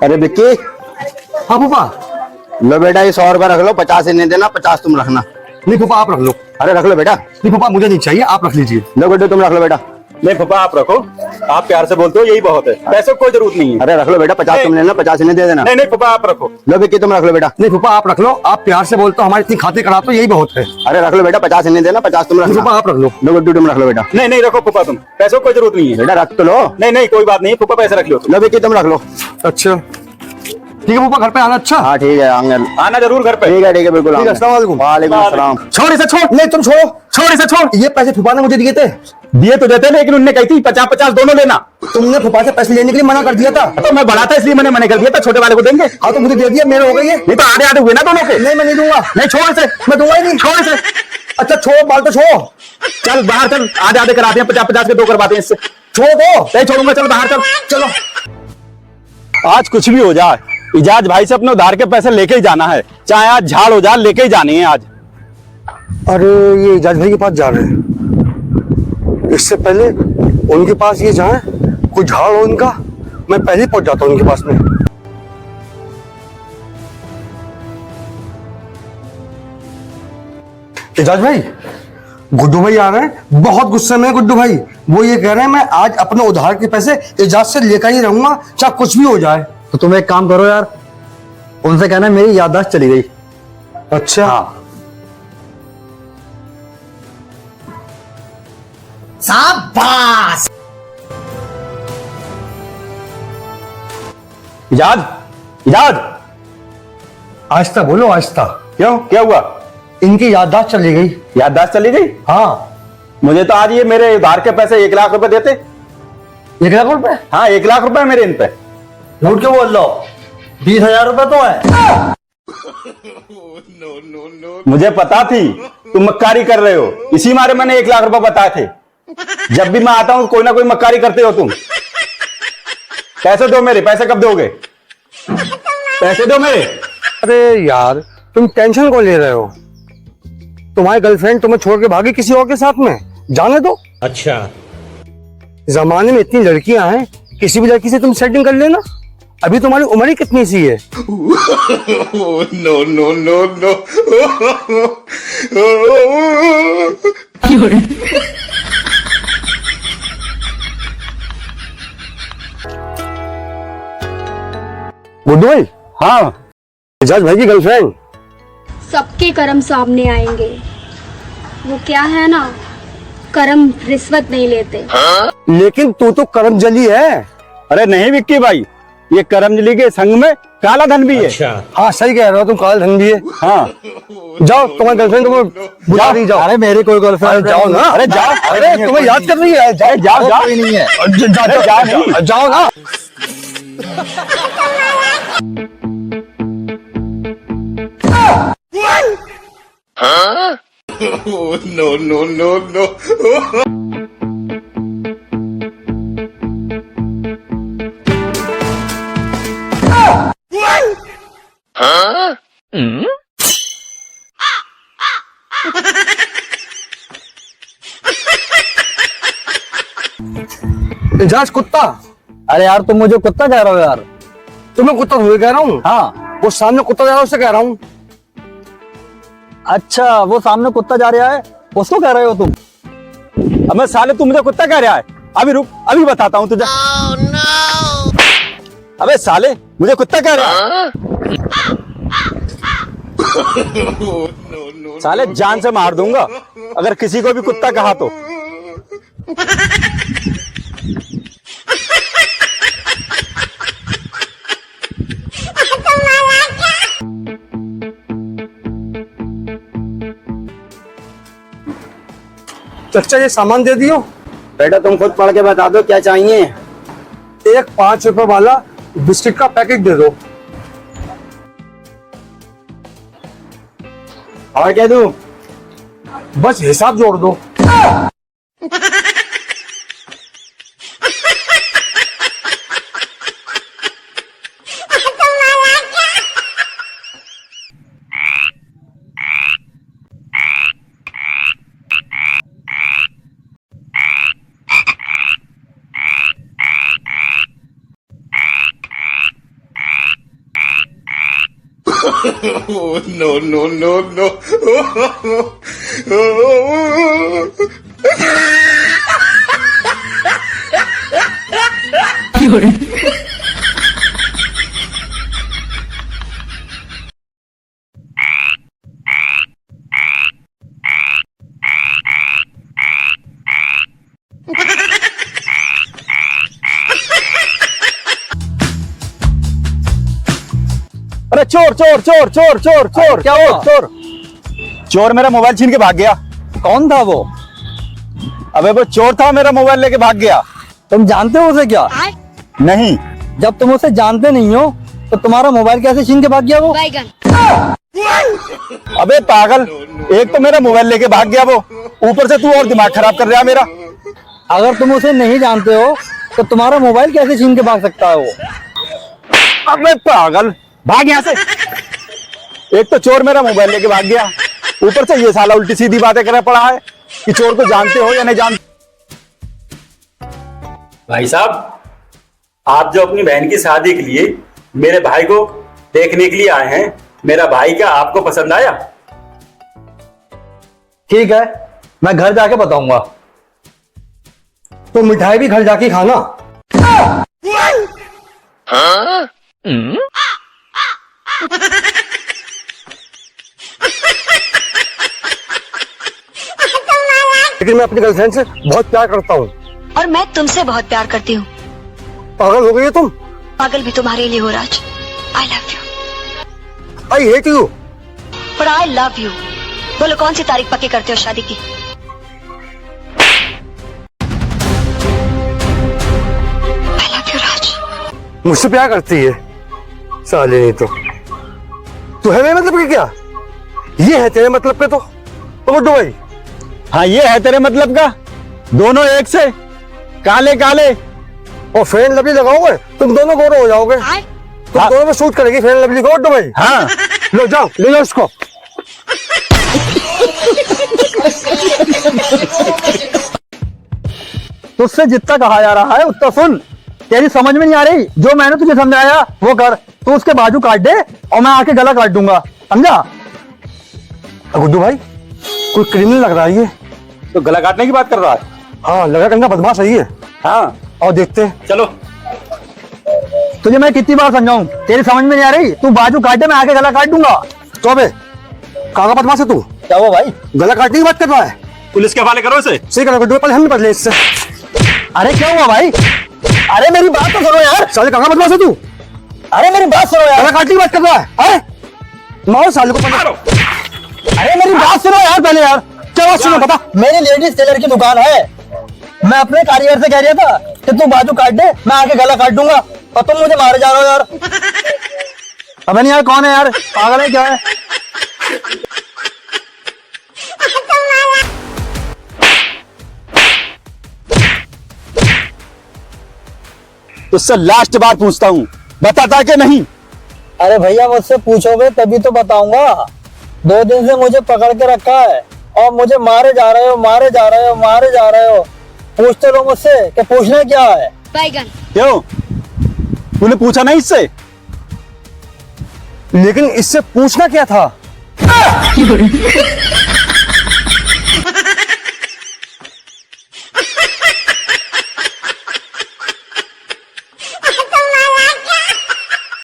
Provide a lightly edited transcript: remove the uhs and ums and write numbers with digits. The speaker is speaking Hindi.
अरे विक्की, हाँ फूफा। लो बेटा ये 100 रुपए रख लो, 50 इन्हें देना, 50 तुम रखना। नहीं फूफा आप रख लो। अरे रख लो बेटा। नहीं फूफा मुझे नहीं चाहिए, आप रख लीजिए। लो गुड्डू तुम रख लो बेटा। नहीं पापा आप रखो, आप प्यार से बोलते हो यही बहुत है, पैसों की कोई जरूरत नहीं है। अरे रख लो बेटा, 50 तुम लेना, 50 इन्हें दे देना। नहीं नहीं पापा आप रखो। लो विक्की तुम रख लो बेटा। नहीं फूफा आप रख लो, आप प्यार से बोलते हो, हमारी इतनी खातिर कराते हो, यही बहुत है। अरे रख लो बेटा, 50 इन्हें देना, 50 तुम नहीं रखना। फूफा आप रख लो। लो गुड्डू तुम रख लो बेटा। नहीं नहीं रखो पापा, तुम पैसों की कोई जरूरत नहीं है। बेटा रख तो लो। नहीं नहीं कोई बात नहीं पापा, पैसे रख लो तुम। लो विक्की तुम रख लो। अच्छा ठीक है फूफा, घर पे आना। अच्छा हाँ ठीक है, आएंगे। आना जरूर घर पे। ठीक है बिल्कुल। ठीक है, अस्सलाम वालेकुम। वालेकुम अस्सलाम। छोड़ इसे, छोड़। नहीं तुम छोड़ो, छोड़ इसे, छोड़। ये पैसे फूफा ने मुझे दिए थे। दिए तो देते, लेकिन उनने कही थी 50-50 दोनों लेना। तुमने फूफा से पैसे लेने के लिए मना कर दिया था। तो मैं बड़ा था इसलिए मैंने मना कर दिया था, छोटे वाले को देंगे। हाँ तो मुझे दे दिया, मेरे हो गए ये। नहीं तो आधे आधे हुए ना दोनों के। नहीं मैं नहीं दूंगा। नहीं छोड़ इसे, मैं दूंगा ही नहीं। छोड़ इसे। अच्छा छोड़ो, बाल तो छोड़ो। चल बाहर चल, आधे आधे कराते हैं, 50-50 के 2 करवाते हैं इससे। छोड़ दो। नहीं छोड़ूंगा, चल बाहर चल। चलो आज कुछ भी हो जाए, इजाज भाई से अपने उधार के पैसे लेके ही जाना है, चाहे आज झाड़ हो जाए, लेके ही जानी है आज। अरे ये इजाज भाई के पास जा रहे हैं, इससे पहले उनके पास ये जाए, कोई झाड़ हो उनका, मैं पहले ही पहुंच जाता हूँ उनके पास में। इजाज भाई, गुड्डू भाई आ रहे हैं, बहुत गुस्से में है गुड्डू भाई। वो ये कह रहे हैं मैं आज अपने उधार के पैसे इजाज से लेकर ही रहूंगा, चाहे कुछ भी हो जाए। तो तुम एक काम करो यार, उनसे कहना मेरी याददाश्त चली गई। अच्छा हाँ। शाबाश। इजाज, इजाज। आहिस्ता बोलो, आहिस्ता। क्यों, क्या हुआ? इनकी याददाश्त चली गई। याददाश्त चली गई? हाँ। मुझे तो आज ये मेरे उधार के पैसे 1 लाख रुपए देते। 1 लाख रुपए? हाँ 1 लाख रुपए मेरे इन पे। झूठ क्यों बोल लो, 20,000 रुपए तो है। मुझे पता थी तुम मक्कारी कर रहे हो, इसी मारे मैंने 1 लाख रुपए बताए थे। जब भी मैं आता हूं कोई ना कोई मक्कारी करते हो तुम। पैसे दो मेरे, पैसे कब दोगे? पैसे दो मेरे। अरे यार तुम टेंशन क्यों ले रहे हो? तुम्हारी गर्लफ्रेंड तुम्हें छोड़ के भागी किसी और के साथ में, जाने दो। अच्छा जमाने में इतनी लड़कियां हैं, किसी भी लड़की से तुम सेटिंग कर लेना। अभी तुम्हारी उम्र ही कितनी सी है? गुड्डू भाई। हाँ इजाज भाई की गर्लफ्रेंड। सबके कर्म सामने आएंगे। वो क्या है ना, कर्म रिश्वत नहीं लेते। लेकिन तू तो करमजली है। अरे नहीं विक्की भाई, ये करमजली के संग में काला धन भी है। अच्छा हाँ सही कह रहे हो, तुम काल धन भी है। हाँ जाओ, तुम्हारी गर्लफ्रेंड तुम्हें बुला रही, जाओ। अरे मेरी कोई गर्लफ्रेंड जाओ ना। अरे जाओ। अरे तुम्हें याद कर रही है, जाओ जाओ जाओ। कोई नहीं है। जाओ ना। इजाज कुत्ता। अरे यार तुम मुझे कुत्ता कह रहे हो यार। तुम्हें कुत्ता हुए कह रहा हूँ। हाँ वो सामने कुत्ता जा रहा है, उससे कह रहा हूँ। अच्छा, वो सामने कुत्ता जा रहा है, उसको कह रहे हो तुम? अब साले तू मुझे कुत्ता कह रहा है? अभी रुक, अभी बताता हूँ तुझे। अबे साले मुझे कुत्ता कह रहा है? साले जान से मार दूंगा अगर किसी को भी कुत्ता कहा तो। चाचा ये सामान दे दियो। बेटा तुम खुद पढ़ के बता दो क्या चाहिए। एक 5 रुपए वाला बिस्किट का पैकेट दे दो। और क्या दूं? बस हिसाब जोड़ दो। अरे चोर चोर चोर चोर चोर चोर क्या हुआ? चोर चोर मेरा मोबाइल छीन के भाग गया। कौन था वो? अबे वो चोर था, मेरा मोबाइल लेके भाग गया। तुम जानते हो उसे क्या? नहीं। जब तुम उसे जानते नहीं हो तो तुम्हारा मोबाइल कैसे छीन के भाग गया वो? बैगन। अबे पागल, एक तो मेरा मोबाइल लेके भाग गया वो, ऊपर से तू और दिमाग खराब कर रहा है मेरा। अगर तुम उसे नहीं जानते हो तो तुम्हारा मोबाइल कैसे छीन के भाग सकता है वो? अबे पागल, भाग यहाँ से। एक तो चोर मेरा मोबाइल लेके भाग गया, ऊपर से ये साला उल्टी सीधी बातें कर पड़ा है कि चोर को जानते हो या नहीं जानते। भाई साहब, आप जो अपनी बहन की शादी के लिए मेरे भाई को देखने के लिए आए हैं, मेरा भाई क्या आपको पसंद आया? ठीक है, मैं घर जाके बताऊंगा। तो मिठाई भी घर जाके खाना। लेकिन मैं अपनी गर्लफ्रेंड से बहुत प्यार करता हूँ। और मैं तुमसे बहुत प्यार करती हूँ। पागल हो गई है तुम? पागल भी तुम्हारे लिए हो Raj. I love you. I hate you. पर आई लव यू। बोलो कौन सी तारीख पक्की करते हो शादी की? आई लव यू राज। मुझसे प्यार करती है साले। नहीं तो है मेरे मतलब के क्या? ये है तेरे मतलब के तो गुड्डू भाई। हाँ, ये है तेरे मतलब का। दोनों एक से काले काले। और फेयर लवली लगाओगे तुम दोनों गोरे हो जाओगे। तुम हाँ। दोनों में शूट करेगी फेयर लवली को गुड्डू भाई। हाँ, लो जाओ, ले जाओ इसको। तुझसे जितना कहा जा रहा है उतना सुन। तेरी समझ में नहीं आ रही, जो मैंने तुझे समझाया वो कर। तू उसके बाजू काट दे और मैं आके गला काट दूंगा, समझा? गुड्डू भाई, कोई क्रिमिनल लग रहा है ये। तो गला काटने की बात कर रहा है। हाँ, लगा करना बदमाश है ये। हाँ, और देखते हैं। चलो। तुझे मैं कितनी बार समझाऊं, तेरी समझ में नहीं आ रही। तू बाजू काट दे, मैं आके गला काट दूंगा। तो अबे काका बदमाश है तू। क्या हुआ भाई? गला काटने की बात कर रहा है। पुलिस के हवाले करो इसे। सही करो गुड्डू, पहले हम निपट ले इससे। अरे क्या हुआ भाई? अरे मेरी बात तो सुनो यार। साले काका बदमाश है तू। अरे मेरी बात सुनो यार। गला काटने की बात कर रहा है। मारो साले को पकड़ो। अरे मेरी बात सुनो यार पहले यार। क्या बात सुनो बता। मेरी लेडीज टेलर की दुकान है। मैं अपने कारीगर से कह रहा था कि तू बाजू काट दे, मैं आके गला काट दूंगा, और तुम मुझे मारे जा रहे हो यार। अब नहीं यार, कौन है यार? पागल है क्या है? तुझसे लास्ट बार पूछता हूँ, बताता कि नहीं? अरे भैया, मुझसे पूछोगे तभी तो बताऊंगा। 2 दिन से मुझे पकड़ के रखा है और मुझे मारे जा रहे हो, मारे जा रहे हो, मारे जा रहे हो। पूछते रहो मुझसे कि पूछना क्या है। बैगन। क्यों, तूने पूछा नहीं इससे? लेकिन इससे पूछना क्या था?